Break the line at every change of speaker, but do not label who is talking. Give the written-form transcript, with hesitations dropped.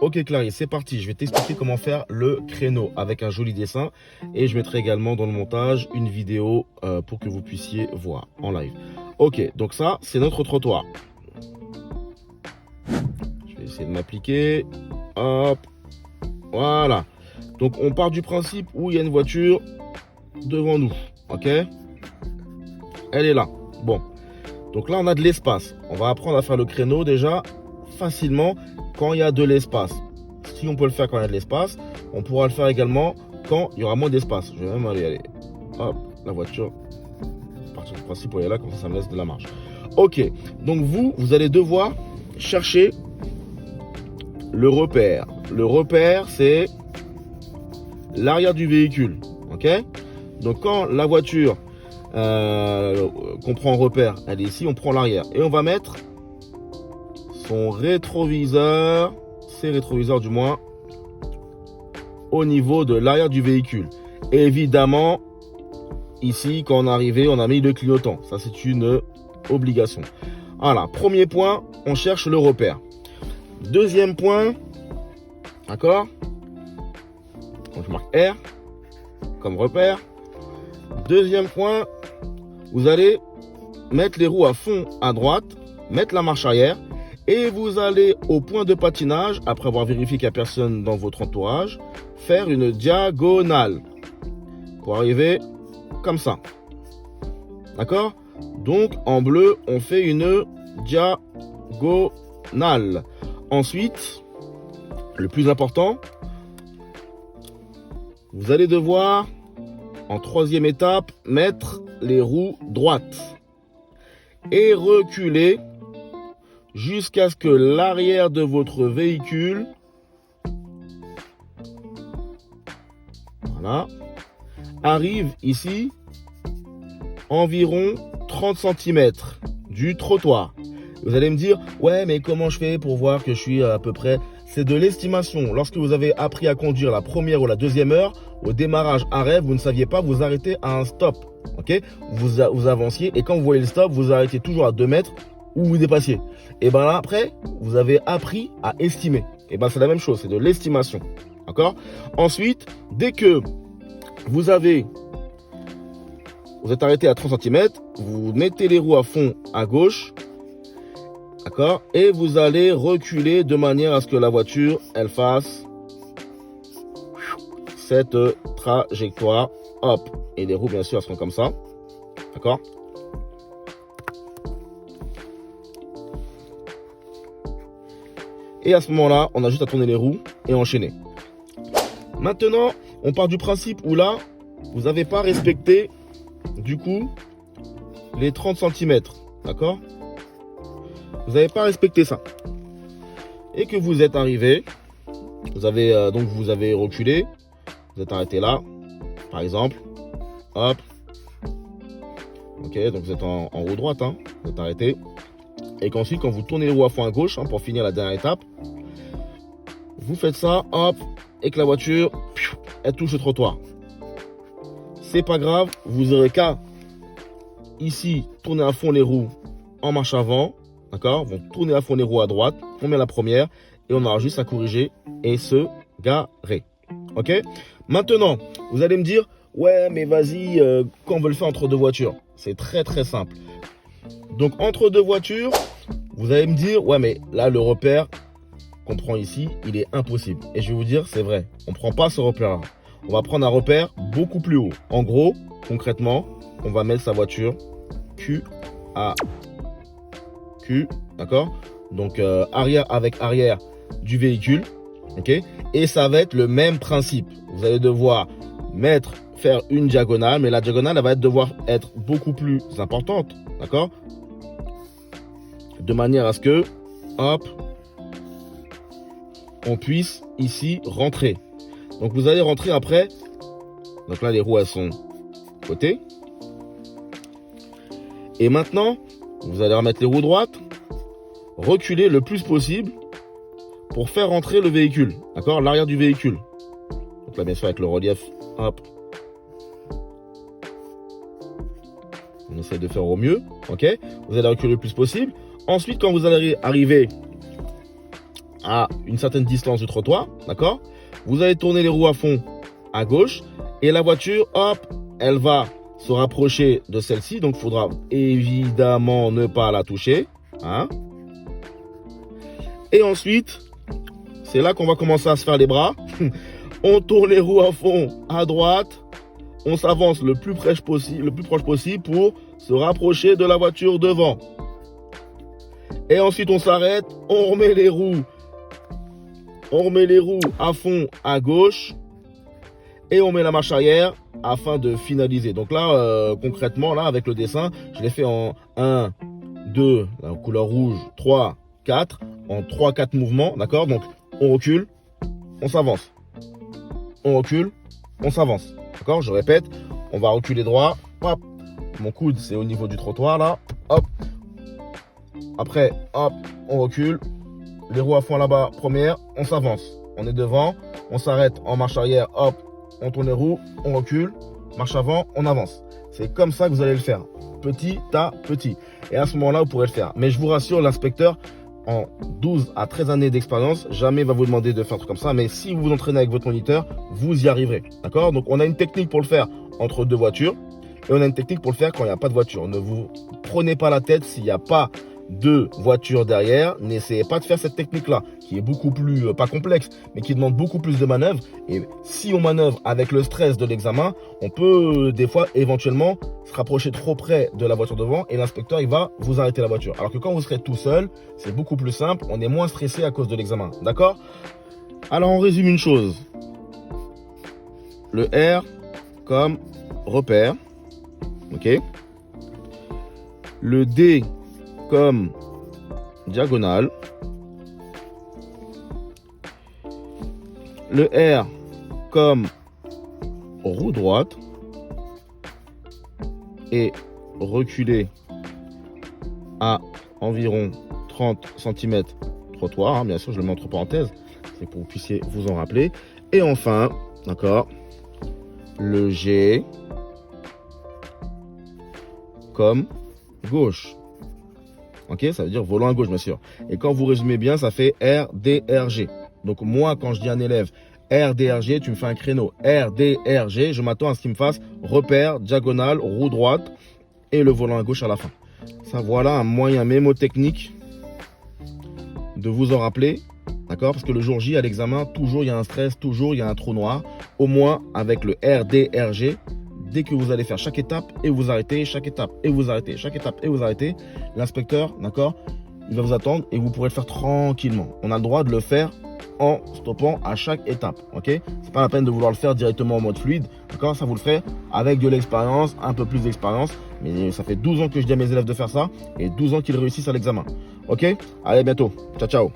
Ok Clarisse, c'est parti. Je vais t'expliquer comment faire le créneau avec un joli dessin. Et je mettrai également dans le montage une vidéo pour que vous puissiez voir en live. Ok, donc ça, c'est notre trottoir. Je vais essayer de m'appliquer. Hop. Voilà. Donc on part du principe où il y a une voiture devant nous. Ok. Elle est là. Bon. Donc là, on a de l'espace. On va apprendre à faire le créneau déjà facilement quand il y a de l'espace. Si on peut le faire quand il y a de l'espace, on pourra le faire également quand il y aura moins d'espace. Je vais même aller. Hop, la voiture. À partir du principe où elle est là, comme ça me laisse de la marge. Ok. Donc vous allez devoir chercher le repère. Le repère, c'est l'arrière du véhicule. Ok. Donc quand la voiture qu'on prend en repère, elle est ici, on prend l'arrière. Et on va mettre son rétroviseur, ses rétroviseurs du moins, au niveau de l'arrière du véhicule. Et évidemment, ici, quand on est arrivé, on a mis le clignotant. Ça, c'est une obligation. Voilà, premier point, on cherche le repère. Deuxième point, d'accord? Donc je marque R comme repère. Deuxième point, vous allez mettre les roues à fond à droite, mettre la marche arrière et vous allez au point de patinage, après avoir vérifié qu'il n'y a personne dans votre entourage, faire une diagonale pour arriver comme ça. D'accord? Donc en bleu, on fait une diagonale. Ensuite, le plus important, vous allez devoir, en troisième étape, mettre les roues droites et reculer jusqu'à ce que l'arrière de votre véhicule, voilà, arrive ici environ 30 cm du trottoir. Vous allez me dire, ouais, mais comment je fais pour voir que je suis à peu près? C'est de l'estimation. Lorsque vous avez appris à conduire la première ou la deuxième heure, au démarrage arrêt, vous ne saviez pas, vous arrêtez à un stop. Ok, vous avanciez et quand vous voyez le stop, vous arrêtez toujours à 2 mètres où vous dépassiez. Et bien là, après, vous avez appris à estimer. Et bien c'est la même chose, c'est de l'estimation. D'accord? Ensuite, dès que vous êtes arrêté à 30 cm, vous mettez les roues à fond à gauche. D'accord? Et vous allez reculer de manière à ce que la voiture, elle fasse cette trajectoire. Hop. Et les roues, bien sûr, elles seront comme ça. D'accord? Et à ce moment-là, on a juste à tourner les roues et enchaîner. Maintenant, on part du principe où là, vous n'avez pas respecté, du coup, les 30 cm. D'accord? Vous n'avez pas respecté ça. Et que vous êtes arrivé, vous avez reculé, vous êtes arrêté là, par exemple. Hop. Ok, donc vous êtes en roue droite, hein, vous êtes arrêté. Et qu'ensuite, quand vous tournez les roues à fond à gauche, hein, pour finir la dernière étape, vous faites ça, hop, et que la voiture, elle touche le trottoir. C'est pas grave, vous aurez qu'à, ici, tourner à fond les roues en marche avant. D'accord? Vont tourner à fond les roues à droite. On met la première et on aura juste à corriger et se garer. Ok? Maintenant, vous allez me dire, ouais, mais vas-y, quand on veut le faire entre deux voitures, c'est très très simple. Donc entre deux voitures, vous allez me dire, ouais, mais là le repère qu'on prend ici, il est impossible. Et je vais vous dire, c'est vrai. On ne prend pas ce repère-là. On va prendre un repère beaucoup plus haut. En gros, concrètement, on va mettre sa voiture Q à Q, d'accord? Donc arrière avec arrière du véhicule, ok? Et ça va être le même principe. Vous allez devoir faire une diagonale, mais la diagonale, elle va devoir être beaucoup plus importante, d'accord? De manière à ce que, hop, on puisse ici rentrer. Donc vous allez rentrer après. Donc là, les roues, elles sont côté. Et maintenant, vous allez remettre les roues droites, reculer le plus possible pour faire rentrer le véhicule, d'accord, l'arrière du véhicule. Donc là, bien sûr, avec le relief, hop, on essaie de faire au mieux, ok. Vous allez reculer le plus possible. Ensuite, quand vous allez arriver à une certaine distance du trottoir, d'accord? Vous allez tourner les roues à fond à gauche et la voiture, hop, elle va se rapprocher de celle-ci. Donc, il faudra évidemment ne pas la toucher. Hein? Et ensuite, c'est là qu'on va commencer à se faire les bras. On tourne les roues à fond à droite. On s'avance le plus proche possible pour se rapprocher de la voiture devant. Et ensuite, on s'arrête. On remet les roues à fond à gauche. Et on met la marche arrière afin de finaliser. Donc là, concrètement, là, avec le dessin, je l'ai fait en 1, 2, la couleur rouge, 3, 4, en 3-4 mouvements, d'accord? Donc, on recule, on s'avance. On recule, on s'avance. D'accord? Je répète, on va reculer droit, hop. Mon coude, c'est au niveau du trottoir, là, hop. Après, hop, on recule. Les roues à fond là-bas, première, on s'avance. On est devant, on s'arrête en marche arrière, hop. On tourne les roues, on recule, marche avant, on avance. C'est comme ça que vous allez le faire, petit à petit. Et à ce moment-là, vous pourrez le faire. Mais je vous rassure, l'inspecteur, en 12 à 13 années d'expérience, jamais va vous demander de faire un truc comme ça. Mais si vous vous entraînez avec votre moniteur, vous y arriverez. D'accord? Donc, on a une technique pour le faire entre deux voitures. Et on a une technique pour le faire quand il n'y a pas de voiture. Ne vous prenez pas la tête s'il n'y a pas de voiture derrière. N'essayez pas de faire cette technique-là, qui est beaucoup plus, pas complexe, mais qui demande beaucoup plus de manœuvres. Et si on manœuvre avec le stress de l'examen, on peut des fois éventuellement se rapprocher trop près de la voiture devant et l'inspecteur il va vous arrêter la voiture. Alors que quand vous serez tout seul, c'est beaucoup plus simple, on est moins stressé à cause de l'examen. D'accord? Alors on résume une chose. Le R comme repère. Ok? Le D comme diagonale, le R comme roue droite et reculer à environ 30 cm trottoir, hein, bien sûr je le mets entre parenthèses, c'est pour que vous puissiez vous en rappeler. Et enfin, d'accord, le G comme gauche. Ok, ça veut dire volant à gauche, bien sûr. Et quand vous résumez bien, ça fait R, D, R, G. Donc moi, quand je dis à un élève R, D, R, G, tu me fais un créneau R, D, R, G, je m'attends à ce qu'il me fasse repère, diagonale, roue droite et le volant à gauche à la fin. Ça, voilà un moyen mémotechnique de vous en rappeler. D'accord? Parce que le jour J, à l'examen, toujours il y a un stress, toujours il y a un trou noir. Au moins, avec le R, D, R, G, dès que vous allez faire chaque étape et vous arrêtez, chaque étape et vous arrêtez, chaque étape et vous arrêtez, l'inspecteur, d'accord, il va vous attendre et vous pourrez le faire tranquillement. On a le droit de le faire en stoppant à chaque étape, ok? C'est pas la peine de vouloir le faire directement en mode fluide, d'accord? Ça vous le ferez avec de l'expérience, un peu plus d'expérience, mais ça fait 12 ans que je dis à mes élèves de faire ça et 12 ans qu'ils réussissent à l'examen, ok? Allez, à bientôt, ciao, ciao.